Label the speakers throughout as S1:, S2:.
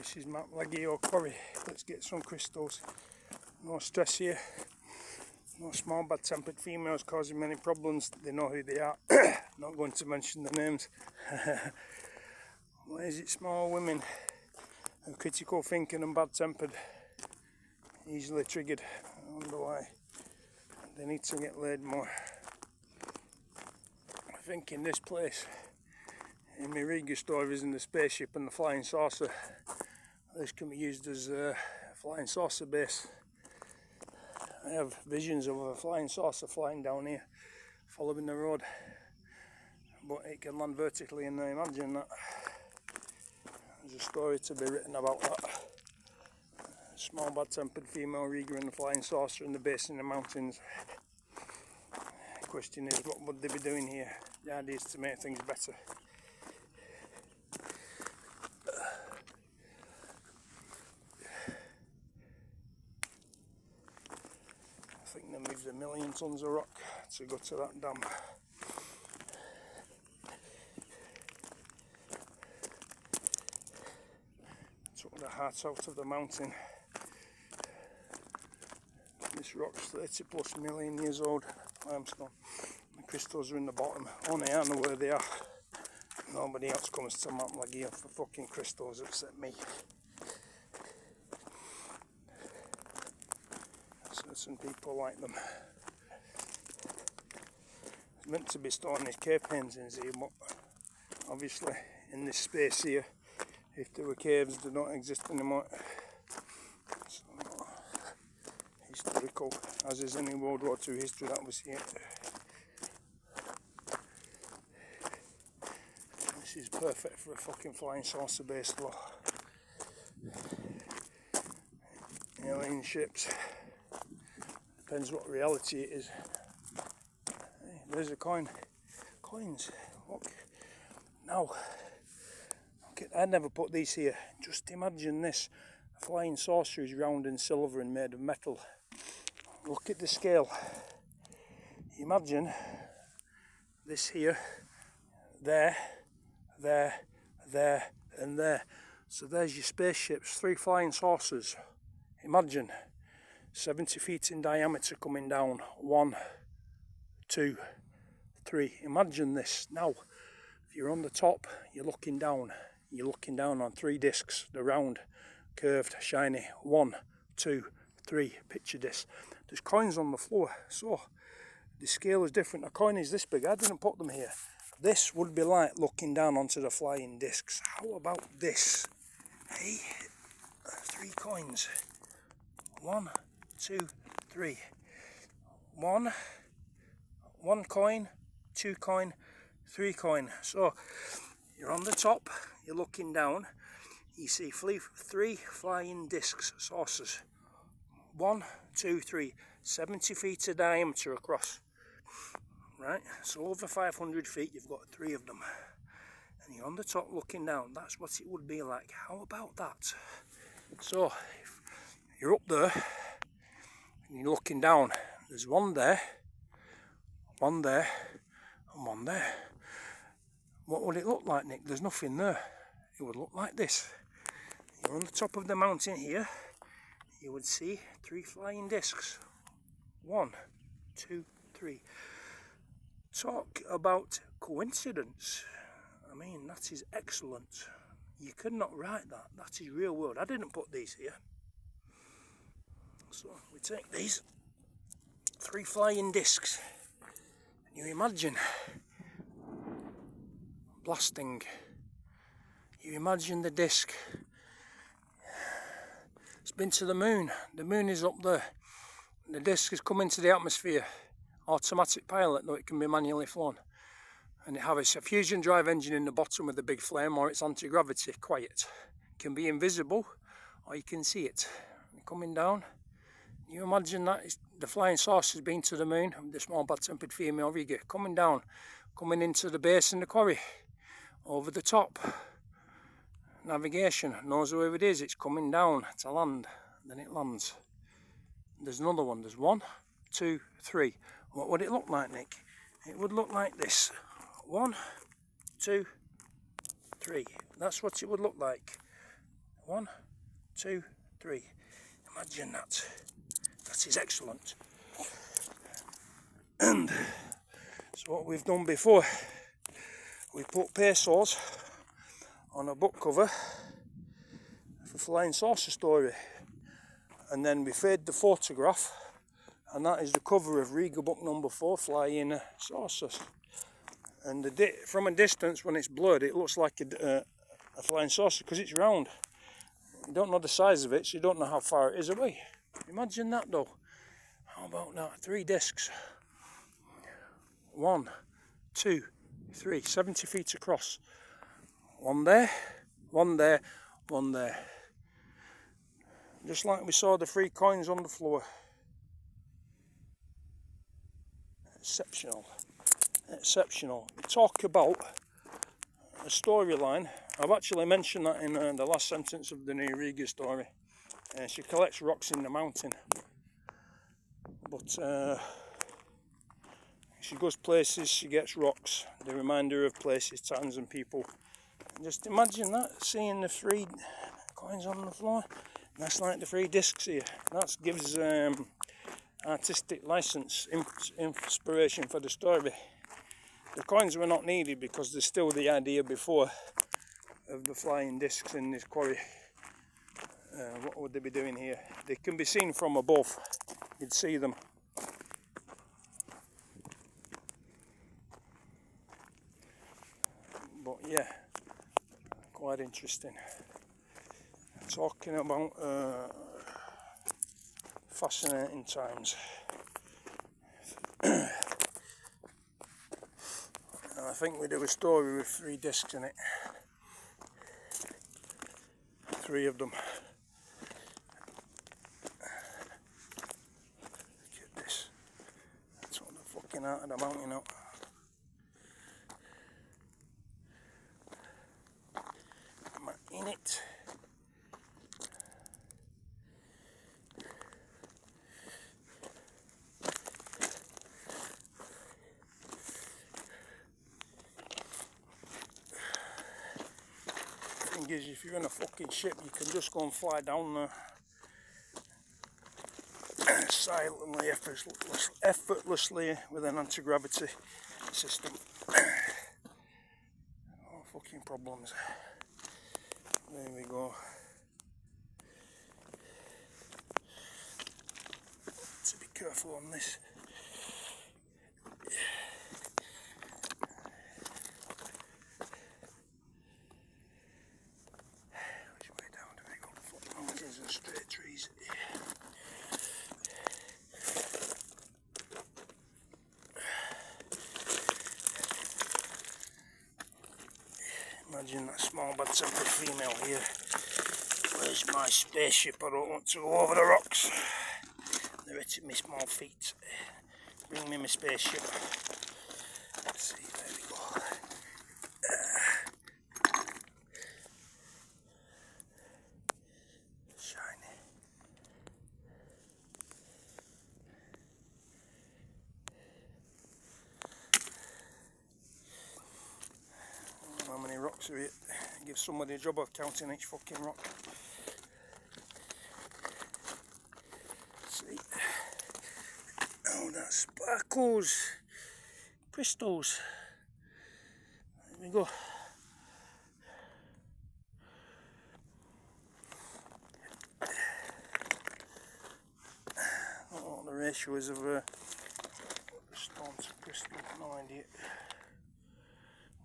S1: This is Mount Lagyo quarry. Let's get some crystals. No stress here. No small bad tempered females causing many problems. They know who they are. Not going to mention the names. Why is it small women are critical thinking and bad tempered? Easily triggered. I wonder why. They need to get laid more. I think in this place, in my Riga stories in the spaceship and the flying saucer, this can be used as a flying saucer base. I have visions of a flying saucer flying down here, following the road, but it can land vertically, and I imagine that there's a story to be written about that. Small bad tempered female Riga and the flying saucer in the base in the mountains. The question is, what would they be doing here? The idea is to make things better. I think they moved 1 million tons of rock to go to that dam. Took the heart out of the mountain. This rock's 30 plus million years old, limestone. The crystals are in the bottom. Only I know where they are. Nobody else comes to Mount Lagyo for fucking crystals except me. Certain people like them. It's meant to be storing these cave paintings here, but obviously in this space here, if there were caves, they don't exist anymore. So, historical, as is any World War II history that was here. This is perfect for a fucking flying saucer base though. Alien ships. Depends what reality it is. Hey, there's a coin. Coins. Look. Now, okay, I'd never put these here. Just imagine this. A flying saucer is round and silver and made of metal. Look at the scale. Imagine this here, there, and there. So there's your spaceships, 3 flying saucers. Imagine 70 feet in diameter coming down. 1, 2, 3. Imagine this. Now, if you're on the top, you're looking down. You're looking down on 3 discs. They're round, curved, shiny. 1, 2, 3. Picture this. There's coins on the floor, so the scale is different. A coin is this big. I didn't put them here. This would be like looking down onto the flying discs. How about this? Hey, 3 coins. 1, 2, 3. 1 coin, 2 coin, 3 coin. So you're on the top, you're looking down, you see 3 flying discs, saucers. 1, 2, 3, 70 feet of diameter across. Right, so over 500 feet you've got 3 of them. And you're on the top looking down. That's what it would be like. How about that? So if you're up there and you're looking down, there's one there, and one there. What would it look like, Nick? There's nothing there. It would look like this. You're on the top of the mountain here. You would see 3 flying discs. 1, 2, 3. Talk about coincidence. I mean, that is excellent. You could not write that. That is real world. I didn't put these here. So we take these 3 flying discs. And you imagine blasting. You imagine the disc. It's been to the moon. The moon is up there. The disc has come into the atmosphere. Automatic pilot, though it can be manually flown. And it has a fusion drive engine in the bottom with a big flame, or it's anti-gravity, quiet. It can be invisible, or you can see it. Coming down. You imagine that the flying saucer has been to the moon, the small bad tempered female Riga, coming down, coming into the base in the quarry, over the top. Navigation knows where it is, it's coming down to land, then it lands. There's another one, there's 1, 2, 3. What would it look like, Nick? It would look like this. 1, 2, 3. That's what it would look like. 1, 2, 3. Imagine that. That is excellent. And so what we've done before, we put pesos on a book cover for Flying Saucer Story, and then we fade the photograph, and that is the cover of Riga book number 4, Flying Saucers. And from a distance, when it's blurred, it looks like a flying saucer because it's round. You don't know the size of it, so you don't know how far it is away. Imagine that though. How about that? 3 discs. 1, 2, 3, 70 feet across. One there, one there, one there. Just like we saw the 3 coins on the floor. Exceptional. Exceptional. Talk about a storyline. I've actually mentioned that in the last sentence of the new Riga story. She collects rocks in the mountain, but she goes places, she gets rocks, the reminder of places, times and people. Just imagine that, seeing the 3 coins on the floor. That's like the 3 discs here. That gives artistic license, inspiration for the story. The coins were not needed because there's still the idea before of the flying discs in this quarry. What would they be doing here? They can be seen from above. You'd see them. But yeah, quite interesting. Talking about fascinating times. I think we do a story with 3 discs in it. 3 of them. Look at this. That's what the fucking out of the mountain up. Am I in it? Is if you're in a fucking ship, you can just go and fly down there silently, effortlessly with an anti-gravity system. No fucking problems. There we go. To be careful on this. Straight trees. Imagine that small bad-tempered female here. Where's my spaceship? I don't want to go over the rocks. They're hitting my small feet. Bring me my spaceship. Let's see, there we go. How many rocks are it? Give somebody a job of counting each fucking rock. See? Oh, that sparkles! Crystals! There we go. I don't know what the ratio is of stone to crystal, no idea.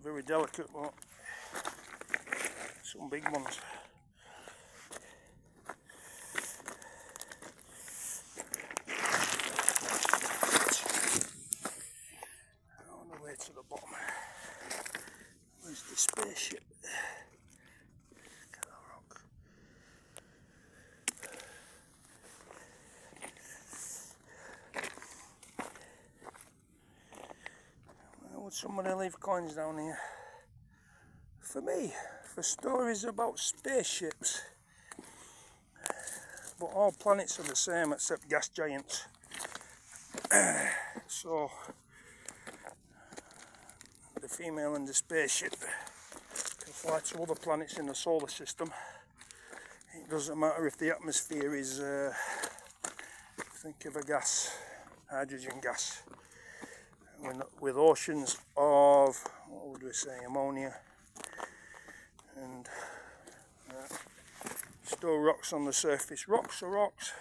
S1: Very delicate, but some big ones. On the way to the bottom. Where's the spaceship? Look at that rock. Why would somebody leave coins down here? For me, for stories about spaceships. But all planets are the same except gas giants. So the female in the spaceship can fly to other planets in the solar system it doesn't matter if the atmosphere is, think of a gas, hydrogen gas, with oceans of, what would we say, ammonia, and still rocks on the surface. Rocks are rocks.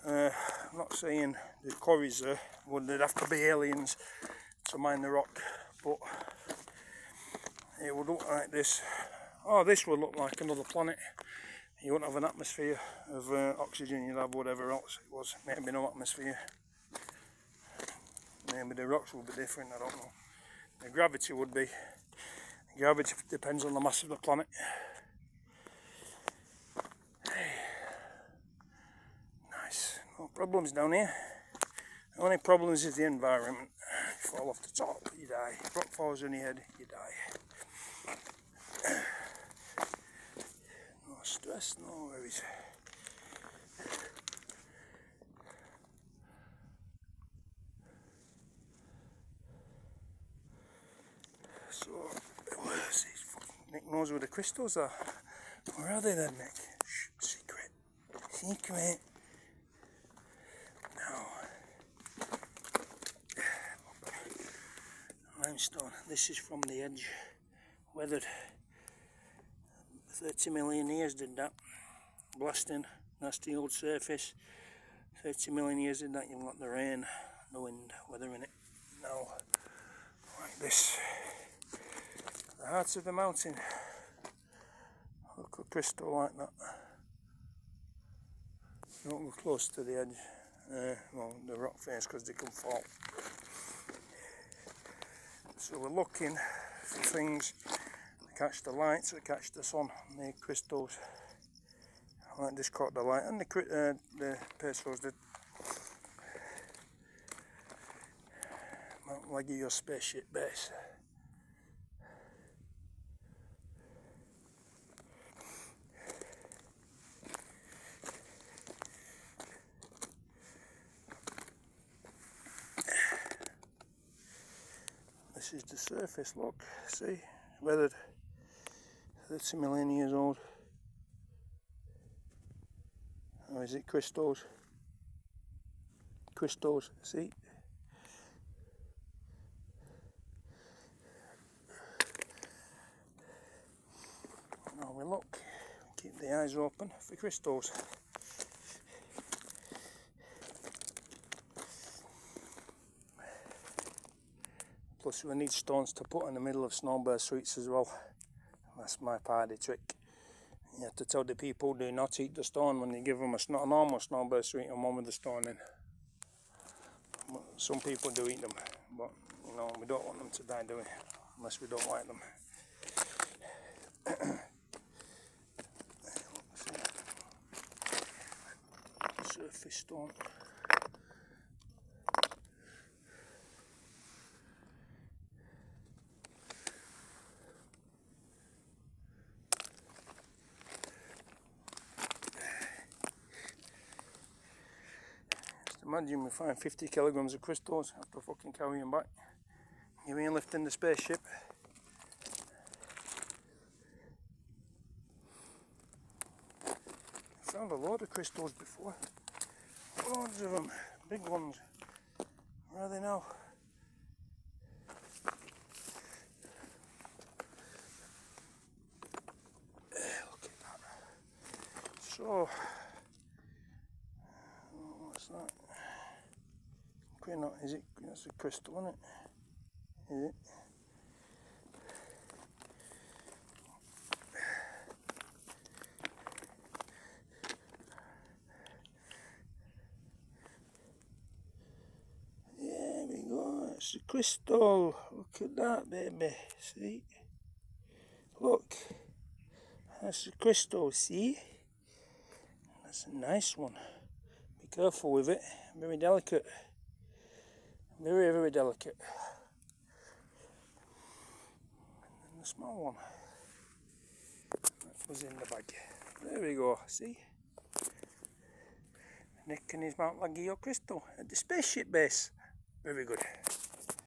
S1: I'm not saying the quarries there, they'd have to be aliens to mine the rock, but it would look like this. Oh, this would look like another planet. You wouldn't have an atmosphere of oxygen, you'd have whatever else it was. Maybe no atmosphere. Maybe the rocks would be different, I don't know. The gravity would be. The gravity depends on the mass of the planet. Nice. No problems down here. The only problems is the environment. You fall off the top, you die. Rock falls on your head, you die. No stress, no worries. So, where's these fucking... Nick knows where the crystals are. Where are they then, Nick? Shh, secret. Secret. No. Limestone. This is from the edge. Weathered. 30 million years did that. Blasting. That's the old surface. 30 million years did that. You've got the rain, the wind, weathering it. Now, like this. The heart of the mountain. Look at crystal like that. Don't go close to the edge. Well, the rock face, because they can fall. So we're looking for things that catch the light, that catch the sun, the crystals. Like this caught the light, and the pesos did. Lagyo spaceship base. This is the surface, look, see, weathered, 30 million years old. Or is it crystals? Crystals, see? Now we look, keep the eyes open for crystals. Plus we need stones to put in the middle of snowbird sweets as well. That's my party trick. You have to tell the people do not eat the stone when you give them a normal snowbird sweet and one with the stone in. Some people do eat them, but you know, we don't want them to die, do we? Unless we don't like them. Surface stone. Imagine we find 50 kilograms of crystals after fucking carrying back. You ain't lifting the spaceship. Found a load of crystals before. Loads of them, big ones. Where are they now? Look at that. So, what's that? Is it? That's a crystal, isn't it? Is it? There we go. It's a crystal. Look at that, baby. See? Look. That's a crystal. See? That's a nice one. Be careful with it. Very delicate. Very, very delicate. And the small one. That was in the bag. There we go, see? Nick and his Mount Lagyo crystal at the spaceship base. Very good.